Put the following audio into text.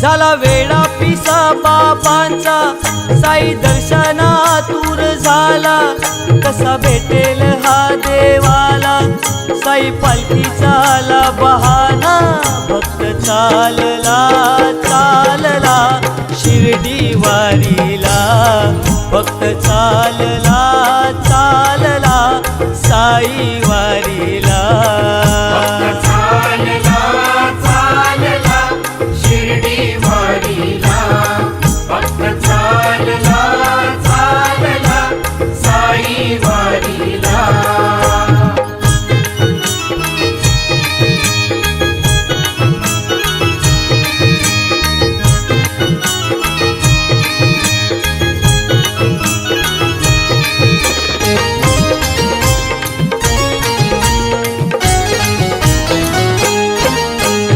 झाला वेळा पिसा बाबांचा, साई दर्शनातूर झाला, कसा भेटेल हा देवाला, साई पालखीचा आला बहाना, भक्त चालला चालला शिर्डी वारीला, भक्त चालला चालला साई